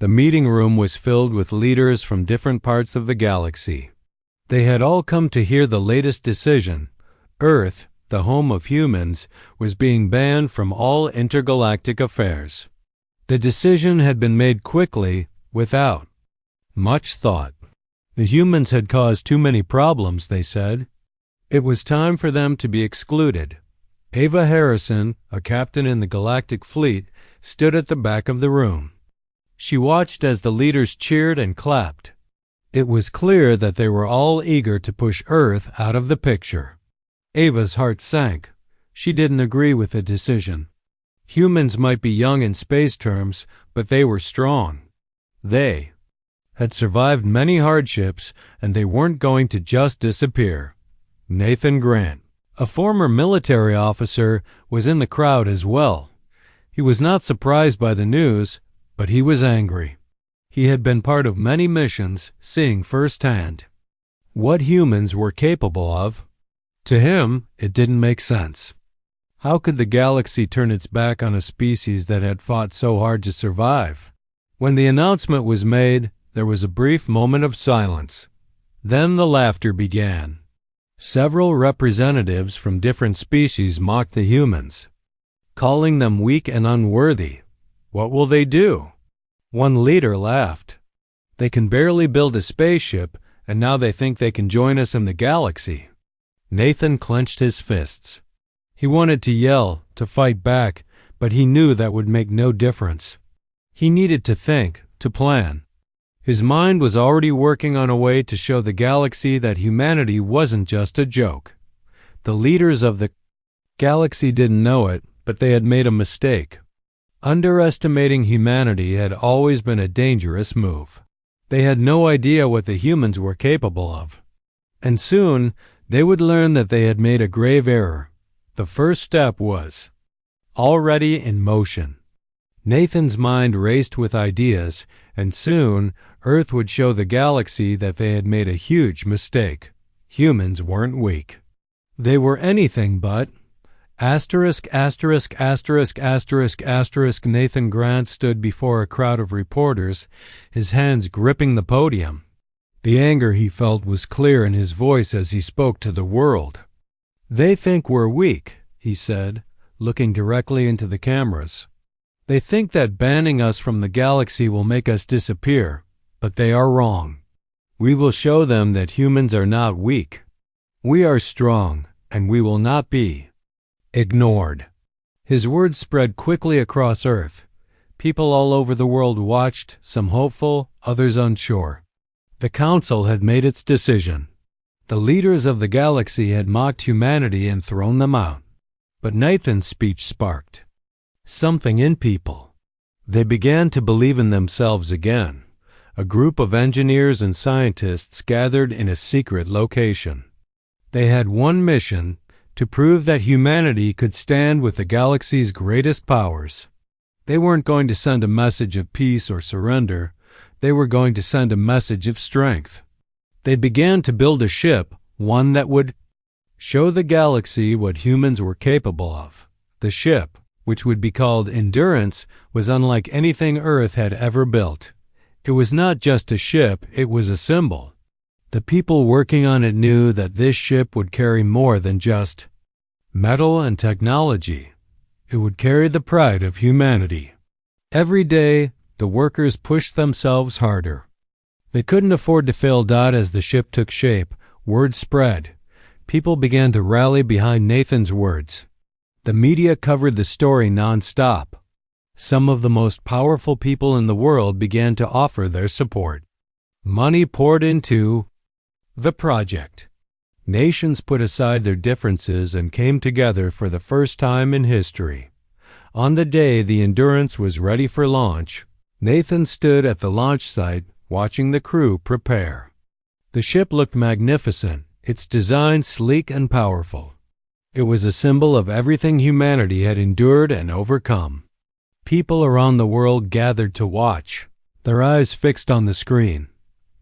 The meeting room was filled with leaders from different parts of the galaxy. They had all come to hear the latest decision. Earth, the home of humans, was being banned from all intergalactic affairs. The decision had been made quickly, without much thought. The humans had caused too many problems, they said. It was time for them to be excluded. Ava Harrison, a captain in the Galactic Fleet, stood at the back of the room. She watched as the leaders cheered and clapped. It was clear that they were all eager to push Earth out of the picture. Ava's heart sank. She didn't agree with the decision. Humans might be young in space terms, but they were strong. They had survived many hardships, and they weren't going to just disappear. Nathan Grant, a former military officer, was in the crowd as well. He was not surprised by the news, but he was angry. He had been part of many missions, seeing firsthand what humans were capable of. To him, it didn't make sense. How could the galaxy turn its back on a species that had fought so hard to survive? When the announcement was made, there was a brief moment of silence. Then the laughter began. Several representatives from different species mocked the humans, calling them weak and unworthy. What will they do? One leader laughed. They can barely build a spaceship, and now they think they can join us in the galaxy. Nathan clenched his fists. He wanted to yell, to fight back, but he knew that would make no difference. He needed to think, to plan. His mind was already working on a way to show the galaxy that humanity wasn't just a joke. The leaders of the galaxy didn't know it, but they had made a mistake. Underestimating humanity had always been a dangerous move. They had no idea what the humans were capable of. And soon, they would learn that they had made a grave error. The first step was already in motion. Nathan's mind raced with ideas, and soon Earth would show the galaxy that they had made a huge mistake. Humans weren't weak. They were anything but. Nathan Grant stood before a crowd of reporters, his hands gripping the podium. The anger he felt was clear in his voice as he spoke to the world. They think we're weak, he said, looking directly into the cameras. They think that banning us from the galaxy will make us disappear, but they are wrong. We will show them that humans are not weak. We are strong, and we will not be ignored. His words spread quickly across Earth. People all over the world watched, some hopeful, others unsure. The Council had made its decision. The leaders of the galaxy had mocked humanity and thrown them out. But Nathan's speech sparked something in people. They began to believe in themselves again. A group of engineers and scientists gathered in a secret location. They had one mission: to prove that humanity could stand with the galaxy's greatest powers. They weren't going to send a message of peace or surrender. They were going to send a message of strength. They began to build a ship, one that would show the galaxy what humans were capable of. The ship, which would be called Endurance, was unlike anything Earth had ever built. It was not just a ship, it was a symbol. The people working on it knew that this ship would carry more than just metal and technology. It would carry the pride of humanity. Every day, the workers pushed themselves harder. They couldn't afford to fail. As the ship took shape, word spread. People began to rally behind Nathan's words. The media covered the story non-stop. Some of the most powerful people in the world began to offer their support. Money poured into the project. Nations put aside their differences and came together for the first time in history. On the day the Endurance was ready for launch, Nathan stood at the launch site watching the crew prepare. The ship looked magnificent, its design sleek and powerful. It was a symbol of everything humanity had endured and overcome. People around the world gathered to watch, their eyes fixed on the screen.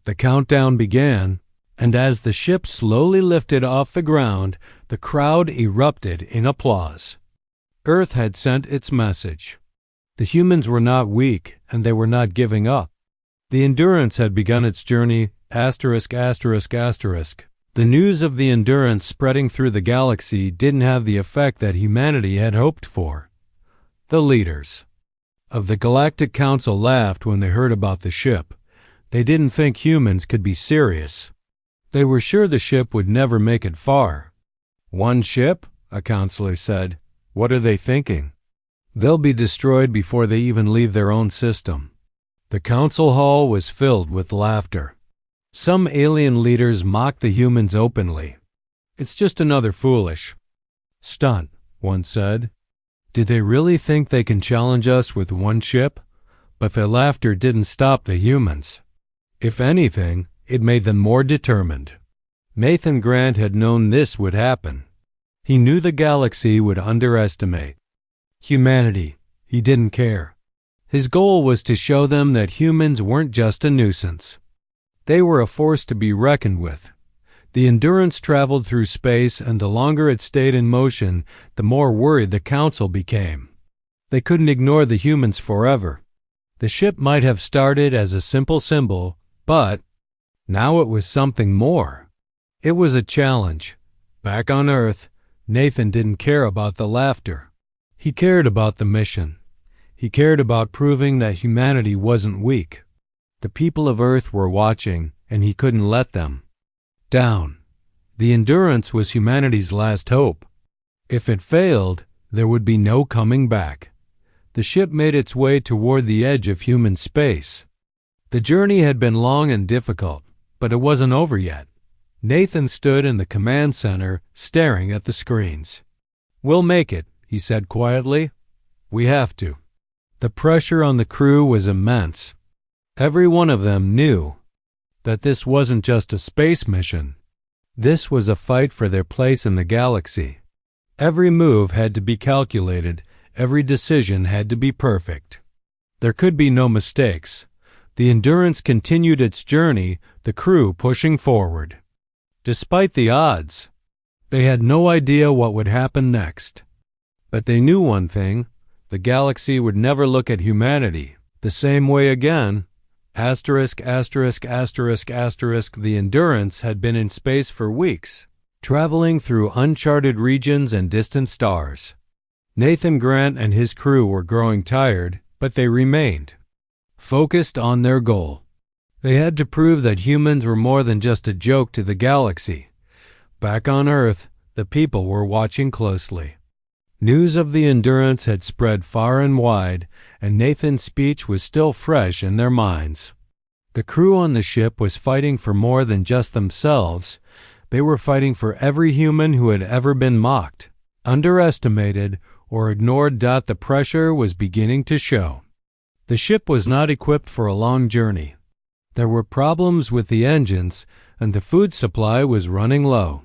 The countdown began, and as the ship slowly lifted off the ground, the crowd erupted in applause. Earth had sent its message. The humans were not weak, and they were not giving up. The Endurance had begun its journey, *****. The news of the Endurance spreading through the galaxy didn't have the effect that humanity had hoped for. The leaders of the Galactic Council laughed when they heard about the ship. They didn't think humans could be serious. They were sure the ship would never make it far. "One ship?" a counselor said. "What are they thinking? They'll be destroyed before they even leave their own system." The council hall was filled with laughter. Some alien leaders mocked the humans openly. "It's just another foolish stunt," one said. "Did they really think they can challenge us with one ship?" But their laughter didn't stop the humans. If anything, it made them more determined. Nathan Grant had known this would happen. He knew the galaxy would underestimate humanity. He didn't care. His goal was to show them that humans weren't just a nuisance. They were a force to be reckoned with. The Endurance traveled through space, and the longer it stayed in motion, the more worried the Council became. They couldn't ignore the humans forever. The ship might have started as a simple symbol, but now it was something more. It was a challenge. Back on Earth, Nathan didn't care about the laughter. He cared about the mission. He cared about proving that humanity wasn't weak. The people of Earth were watching, and he couldn't let them down. The Endurance was humanity's last hope. If it failed, there would be no coming back. The ship made its way toward the edge of human space. The journey had been long and difficult, but it wasn't over yet. Nathan stood in the command center, staring at the screens. "We'll make it," he said quietly. "We have to." The pressure on the crew was immense. Every one of them knew that this wasn't just a space mission. This was a fight for their place in the galaxy. Every move had to be calculated. Every decision had to be perfect. There could be no mistakes. The Endurance continued its journey, the crew pushing forward. Despite the odds, they had no idea what would happen next. But they knew one thing: the galaxy would never look at humanity the same way again. ********. The Endurance had been in space for weeks, traveling through uncharted regions and distant stars. Nathan Grant and his crew were growing tired, but they remained focused on their goal. They had to prove that humans were more than just a joke to the galaxy. Back on Earth, the people were watching closely. News of the Endurance had spread far and wide, and Nathan's speech was still fresh in their minds. The crew on the ship was fighting for more than just themselves. They were fighting for every human who had ever been mocked, underestimated, or ignored. The pressure was beginning to show. The ship was not equipped for a long journey. There were problems with the engines, and the food supply was running low.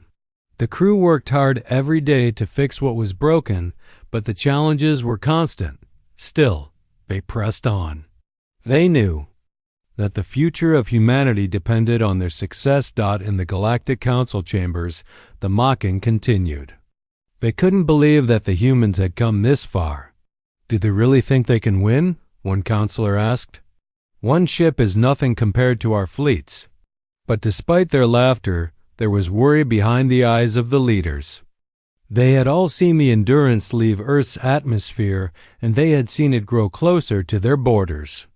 The crew worked hard every day to fix what was broken, but the challenges were constant. Still, they pressed on. They knew that the future of humanity depended on their success. In the Galactic Council chambers, the mocking continued. They couldn't believe that the humans had come this far. "Did they really think they can win?" one counselor asked. "One ship is nothing compared to our fleets." But despite their laughter, there was worry behind the eyes of the leaders. They had all seen the Endurance leave Earth's atmosphere, and they had seen it grow closer to their borders.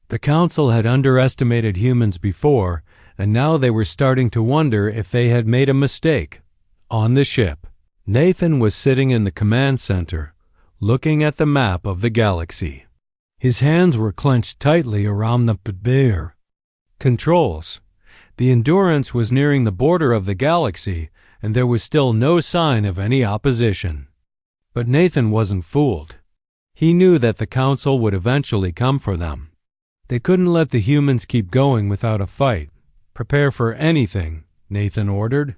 The Council had underestimated humans before, and now they were starting to wonder if they had made a mistake. On the ship, Nathan was sitting in the command center, looking at the map of the galaxy. His hands were clenched tightly around the controls. The Endurance was nearing the border of the galaxy, and there was still no sign of any opposition. But Nathan wasn't fooled. He knew that the Council would eventually come for them. They couldn't let the humans keep going without a fight. "Prepare for anything," Nathan ordered.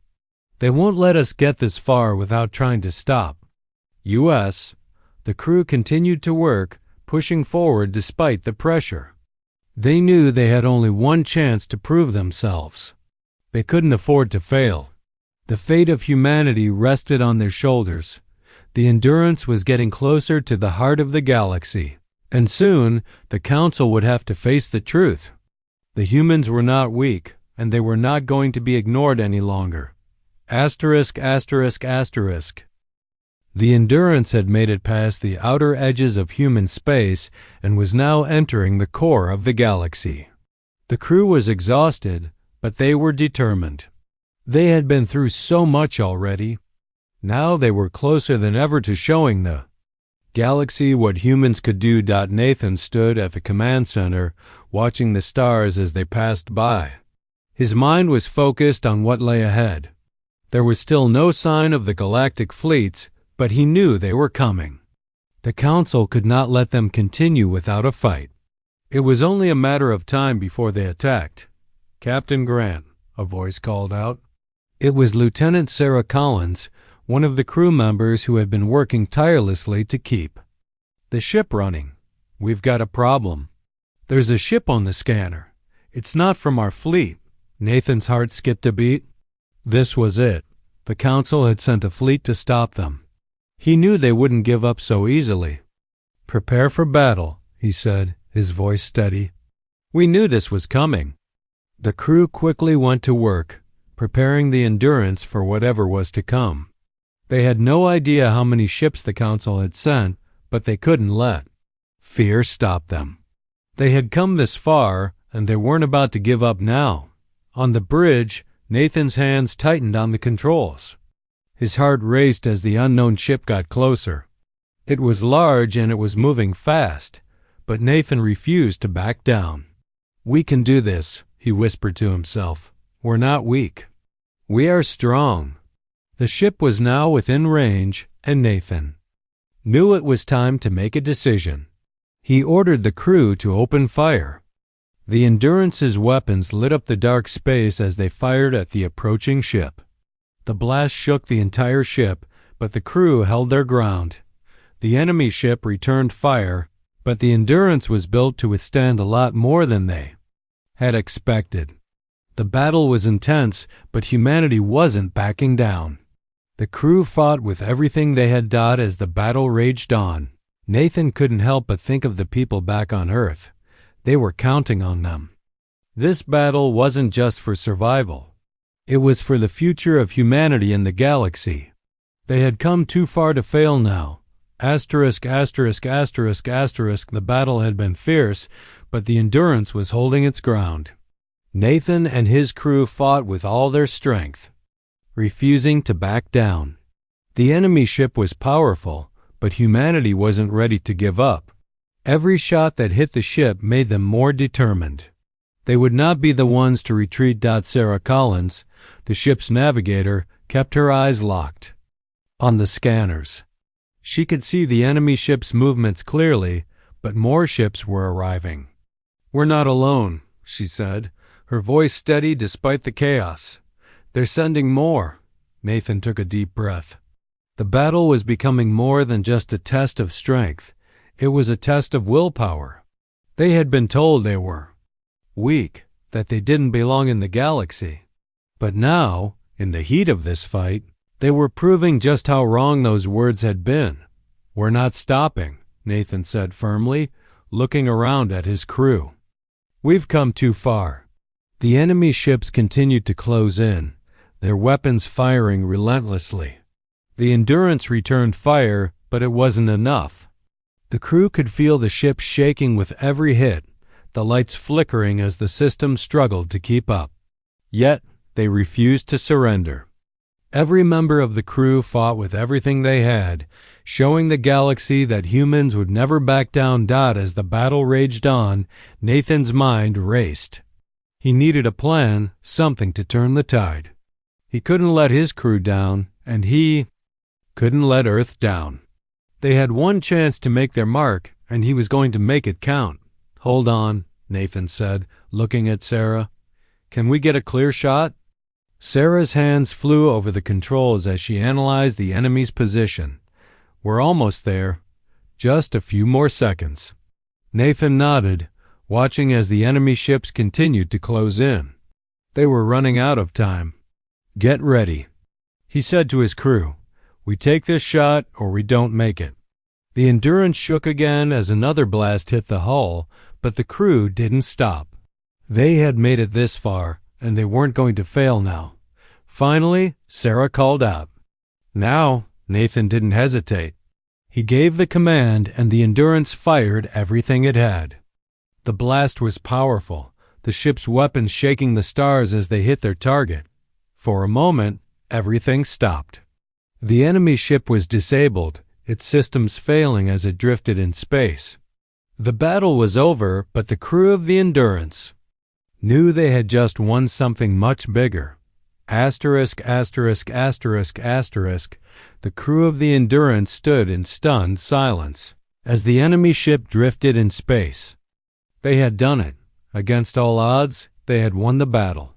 "They won't let us get this far without trying to stop." U.S. The crew continued to work, pushing forward despite the pressure. They knew they had only one chance to prove themselves. They couldn't afford to fail. The fate of humanity rested on their shoulders. The Endurance was getting closer to the heart of the galaxy. And soon, the council would have to face the truth. The humans were not weak, and they were not going to be ignored any longer. Asterisk, asterisk, asterisk. The Endurance had made it past the outer edges of human space and was now entering the core of the galaxy. The crew was exhausted, but they were determined. They had been through so much already. Now they were closer than ever to showing the galaxy what humans could do. Nathan stood at the command center, watching the stars as they passed by. His mind was focused on what lay ahead. There was still no sign of the galactic fleets, but he knew they were coming. The council could not let them continue without a fight. It was only a matter of time before they attacked. "Captain Grant," a voice called out. It was Lieutenant Sarah Collins, one of the crew members who had been working tirelessly to keep the ship running. "We've got a problem. There's a ship on the scanner. It's not from our fleet." Nathan's heart skipped a beat. This was it. The council had sent a fleet to stop them. He knew they wouldn't give up so easily. "Prepare for battle," he said, his voice steady. "We knew this was coming." The crew quickly went to work, preparing the Endurance for whatever was to come. They had no idea how many ships the council had sent, but they couldn't let fear stop them. They had come this far, and they weren't about to give up now. On the bridge, Nathan's hands tightened on the controls. His heart raced as the unknown ship got closer. It was large and it was moving fast, but Nathan refused to back down. "We can do this," he whispered to himself. "We're not weak. We are strong." The ship was now within range, and Nathan knew it was time to make a decision. He ordered the crew to open fire. The Endurance's weapons lit up the dark space as they fired at the approaching ship. The blast shook the entire ship, but the crew held their ground. The enemy ship returned fire, but the Endurance was built to withstand a lot more than they had expected. The battle was intense, but humanity wasn't backing down. The crew fought with everything they had as the battle raged on. Nathan couldn't help but think of the people back on Earth. They were counting on them. This battle wasn't just for survival. It was for the future of humanity in the galaxy. They had come too far to fail now. Asterisk, asterisk, asterisk, asterisk. The battle had been fierce, but the Endurance was holding its ground. Nathan and his crew fought with all their strength, refusing to back down. The enemy ship was powerful, but humanity wasn't ready to give up. Every shot that hit the ship made them more determined. They would not be the ones to retreat. Sarah Collins, the ship's navigator, kept her eyes locked on the scanners. She could see the enemy ship's movements clearly, but more ships were arriving. "We're not alone," she said, her voice steady despite the chaos. "They're sending more." Nathan took a deep breath. The battle was becoming more than just a test of strength. It was a test of willpower. They had been told they were weak, that they didn't belong in the galaxy. But now, in the heat of this fight, they were proving just how wrong those words had been. "We're not stopping," Nathan said firmly, looking around at his crew. "We've come too far." The enemy ships continued to close in, their weapons firing relentlessly. The Endurance returned fire, but it wasn't enough. The crew could feel the ship shaking with every hit, the lights flickering as the system struggled to keep up. Yet, they refused to surrender. Every member of the crew fought with everything they had, showing the galaxy that humans would never back down. As the battle raged on, Nathan's mind raced. He needed a plan, something to turn the tide. He couldn't let his crew down, and he couldn't let Earth down. They had one chance to make their mark, and he was going to make it count. "Hold on," Nathan said, looking at Sarah. "Can we get a clear shot?" Sarah's hands flew over the controls as she analyzed the enemy's position. "We're almost there. Just a few more seconds." Nathan nodded, watching as the enemy ships continued to close in. They were running out of time. "Get ready," he said to his crew. "We take this shot or we don't make it." The Endurance shook again as another blast hit the hull, but the crew didn't stop. They had made it this far, and they weren't going to fail now. Finally, Sarah called out. Now, Nathan didn't hesitate. He gave the command, and the Endurance fired everything it had. The blast was powerful, the ship's weapons shaking the stars as they hit their target. For a moment, everything stopped. The enemy ship was disabled, its systems failing as it drifted in space. The battle was over, but the crew of the Endurance knew they had just won something much bigger. Asterisk, asterisk, asterisk, asterisk. The crew of the Endurance stood in stunned silence as the enemy ship drifted in space. They had done it. Against all odds, they had won the battle.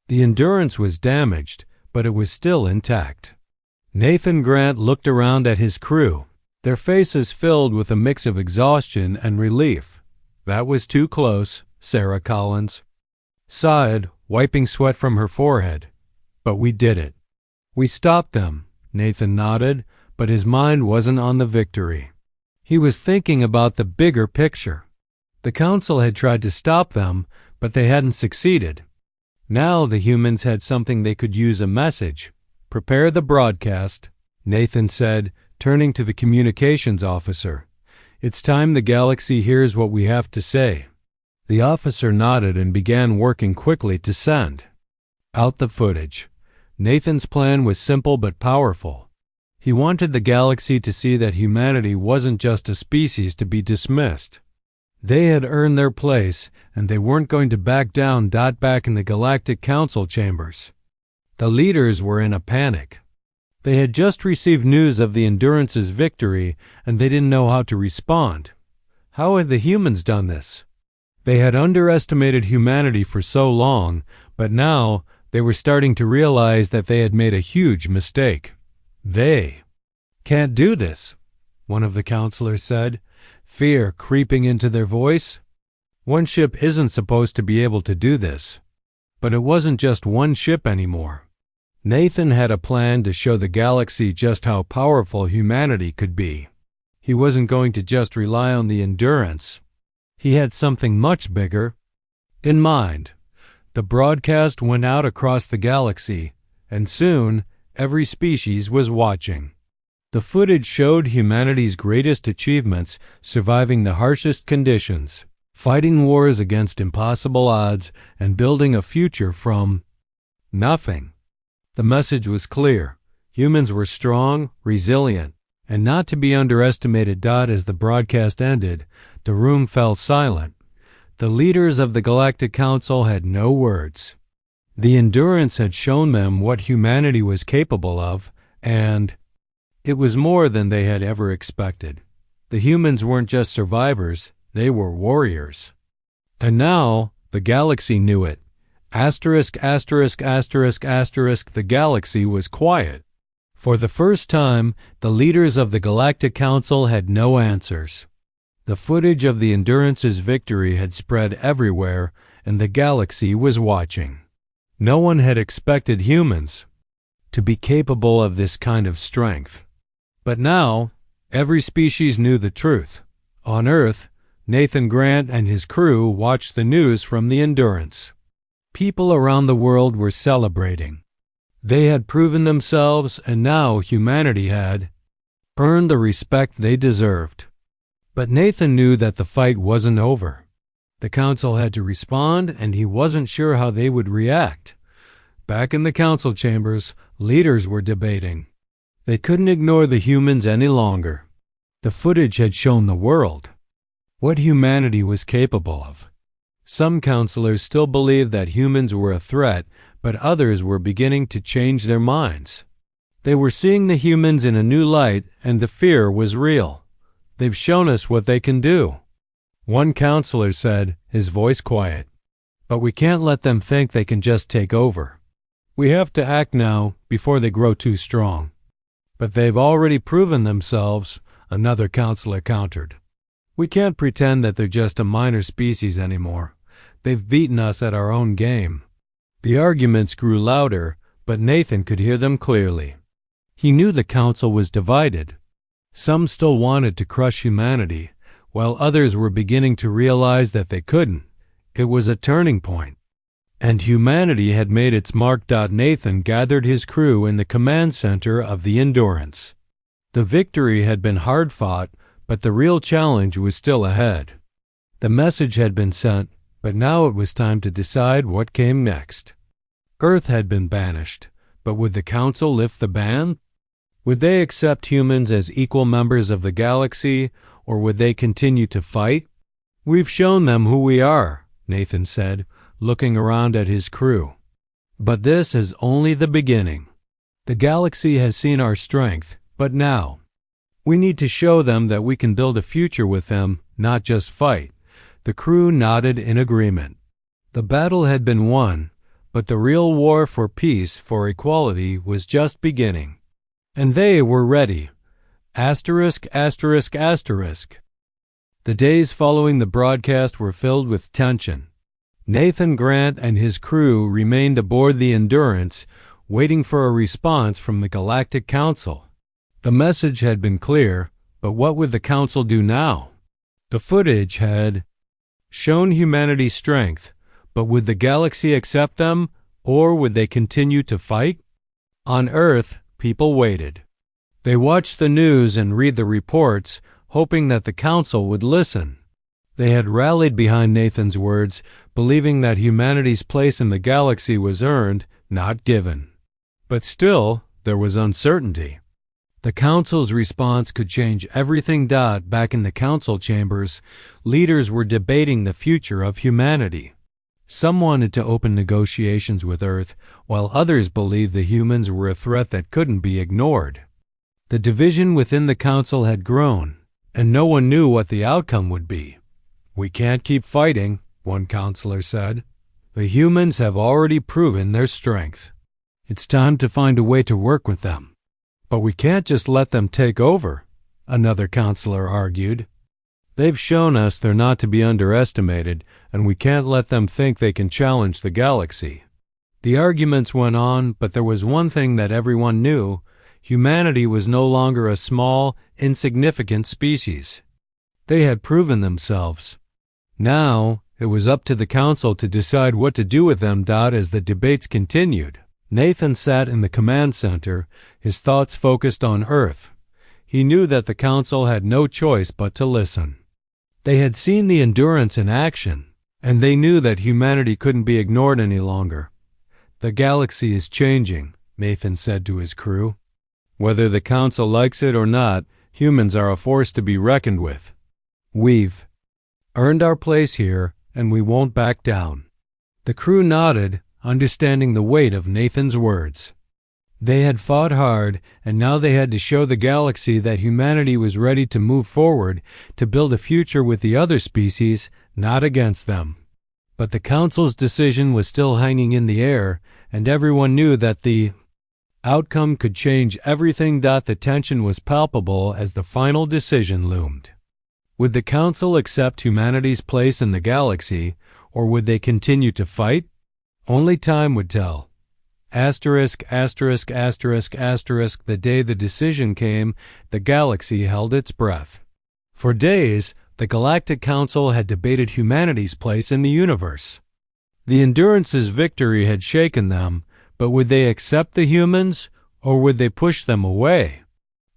The Endurance was damaged, but it was still intact. Nathan Grant looked around at his crew, their faces filled with a mix of exhaustion and relief. That was too close, Sarah Collins sighed, wiping sweat from her forehead. But we did it. We stopped them, Nathan nodded, but his mind wasn't on the victory. He was thinking about the bigger picture. The Council had tried to stop them, but they hadn't succeeded. Now the humans had something they could use: a message. Prepare the broadcast, Nathan said, turning to the communications officer. It's time the galaxy hears what we have to say. The officer nodded and began working quickly to send out the footage. Nathan's plan was simple but powerful. He wanted the galaxy to see that humanity wasn't just a species to be dismissed. They had earned their place, and they weren't going to back down. Back in the Galactic Council chambers, the leaders were in a panic. They had just received news of the Endurance's victory, and they didn't know how to respond. How had the humans done this? They had underestimated humanity for so long, but now they were starting to realize that they had made a huge mistake. They can't do this, one of the counselors said, fear creeping into their voice. One ship isn't supposed to be able to do this. But it wasn't just one ship anymore. Nathan had a plan to show the galaxy just how powerful humanity could be. He wasn't going to just rely on the Endurance. He had something much bigger in mind. The broadcast went out across the galaxy, and soon every species was watching. The footage showed humanity's greatest achievements, surviving the harshest conditions, fighting wars against impossible odds, and building a future from nothing. The message was clear. Humans were strong, resilient, and not to be underestimated. As the broadcast ended, the room fell silent. The leaders of the Galactic Council had no words. The Endurance had shown them what humanity was capable of, and it was more than they had ever expected. The humans weren't just survivors, they were warriors. And now, the galaxy knew it. Asterisk, asterisk, asterisk, asterisk, the galaxy was quiet. For the first time, the leaders of the Galactic Council had no answers. The footage of the Endurance's victory had spread everywhere, and the galaxy was watching. No one had expected humans to be capable of this kind of strength. But now, every species knew the truth. On Earth, Nathan Grant and his crew watched the news from the Endurance. People around the world were celebrating. They had proven themselves, and now humanity had earned the respect they deserved. But Nathan knew that the fight wasn't over. The Council had to respond, and he wasn't sure how they would react. Back in the Council chambers, leaders were debating. They couldn't ignore the humans any longer. The footage had shown the world what humanity was capable of. Some counselors still believed that humans were a threat, but others were beginning to change their minds. They were seeing the humans in a new light, and the fear was real. They've shown us what they can do, one counselor said, his voice quiet. But we can't let them think they can just take over. We have to act now before they grow too strong. But they've already proven themselves, another counselor countered. We can't pretend that they're just a minor species anymore. They've beaten us at our own game. The arguments grew louder, but Nathan could hear them clearly. He knew the council was divided. Some still wanted to crush humanity, while others were beginning to realize that they couldn't. It was a turning point, and humanity had made its mark. Nathan gathered his crew in the command center of the Endurance. The victory had been hard-fought, but the real challenge was still ahead. The message had been sent, but now it was time to decide what came next. Earth had been banished, but would the Council lift the ban? Would they accept humans as equal members of the galaxy, or would they continue to fight? "We've shown them who we are," Nathan said, looking around at his crew. "But this is only the beginning. The galaxy has seen our strength, but now we need to show them that we can build a future with them, not just fight." The crew nodded in agreement. The battle had been won, but the real war for peace, for equality, was just beginning. And they were ready. Asterisk, asterisk, asterisk. The days following the broadcast were filled with tension. Nathan Grant and his crew remained aboard the Endurance, waiting for a response from the Galactic Council. The message had been clear, but what would the Council do now? The footage had shown humanity's strength, but would the galaxy accept them, or would they continue to fight? On Earth, people waited. They watched the news and read the reports, hoping that the Council would listen. They had rallied behind Nathan's words, believing that humanity's place in the galaxy was earned, not given. But still, there was uncertainty. The Council's response could change everything. Back in the Council chambers, leaders were debating the future of humanity. Some wanted to open negotiations with Earth, while others believed the humans were a threat that couldn't be ignored. The division within the Council had grown, and no one knew what the outcome would be. "We can't keep fighting," one counselor said. "The humans have already proven their strength. It's time to find a way to work with them." "But we can't just let them take over," another counselor argued. "They've shown us they're not to be underestimated, and we can't let them think they can challenge the galaxy." The arguments went on, but there was one thing that everyone knew: humanity was no longer a small, insignificant species. They had proven themselves. Now, it was up to the Council to decide what to do with them. As the debates continued, Nathan sat in the command center, his thoughts focused on Earth. He knew that the Council had no choice but to listen. They had seen the Endurance in action, and they knew that humanity couldn't be ignored any longer. "The galaxy is changing," Nathan said to his crew. "Whether the Council likes it or not, humans are a force to be reckoned with. We've earned our place here, and we won't back down." The crew nodded, understanding the weight of Nathan's words. They had fought hard, and now they had to show the galaxy that humanity was ready to move forward, to build a future with the other species, not against them. But the Council's decision was still hanging in the air, and everyone knew that the outcome could change everything. The tension was palpable as the final decision loomed. Would the Council accept humanity's place in the galaxy, or would they continue to fight? Only time would tell. Asterisk, asterisk, asterisk, asterisk. The day the decision came, the galaxy held its breath. For days, the Galactic Council had debated humanity's place in the universe. The Endurance's victory had shaken them, but would they accept the humans, or would they push them away?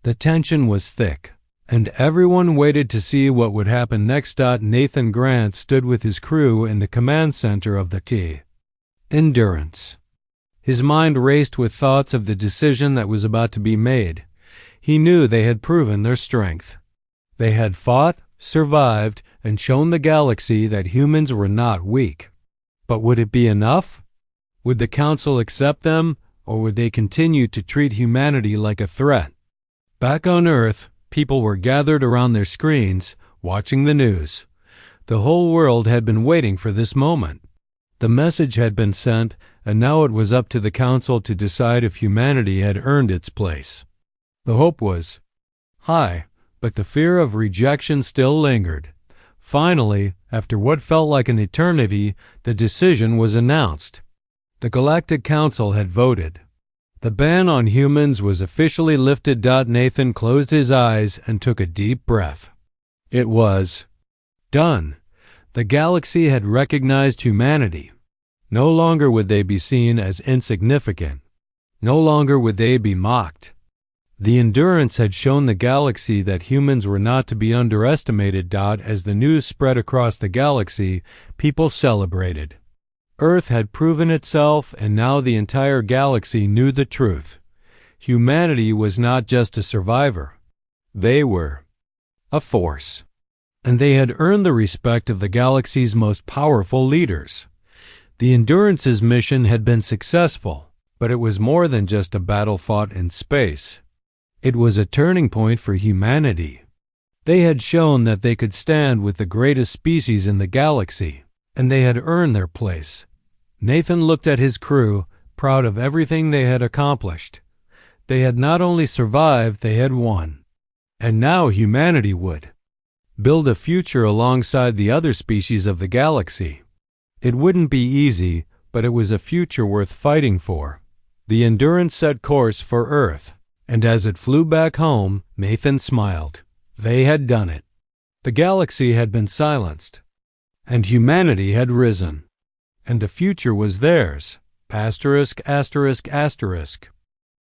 The tension was thick, and everyone waited to see what would happen next. Nathan Grant stood with his crew in the command center of the Endurance. His mind raced with thoughts of the decision that was about to be made. He knew they had proven their strength. They had fought, survived, and shown the galaxy that humans were not weak. But would it be enough? Would the Council accept them, or would they continue to treat humanity like a threat? Back on Earth, people were gathered around their screens, watching the news. The whole world had been waiting for this moment. The message had been sent, and now it was up to the Council to decide if humanity had earned its place. The hope was high, but the fear of rejection still lingered. Finally, after what felt like an eternity, the decision was announced. The Galactic Council had voted. The ban on humans was officially lifted. Nathan closed his eyes and took a deep breath. It was done. The galaxy had recognized humanity. No longer would they be seen as insignificant. No longer would they be mocked. The Endurance had shown the galaxy that humans were not to be underestimated. As the news spread across the galaxy, people celebrated. Earth had proven itself, and now the entire galaxy knew the truth. Humanity was not just a survivor. They were a force. And they had earned the respect of the galaxy's most powerful leaders. The Endurance's mission had been successful, but it was more than just a battle fought in space. It was a turning point for humanity. They had shown that they could stand with the greatest species in the galaxy, and they had earned their place. Nathan looked at his crew, proud of everything they had accomplished. They had not only survived, they had won. And now humanity would build a future alongside the other species of the galaxy. It wouldn't be easy, but it was a future worth fighting for. The Endurance set course for Earth, and as it flew back home, Nathan smiled. They had done it. The galaxy had been silenced, and humanity had risen. And the future was theirs. ****.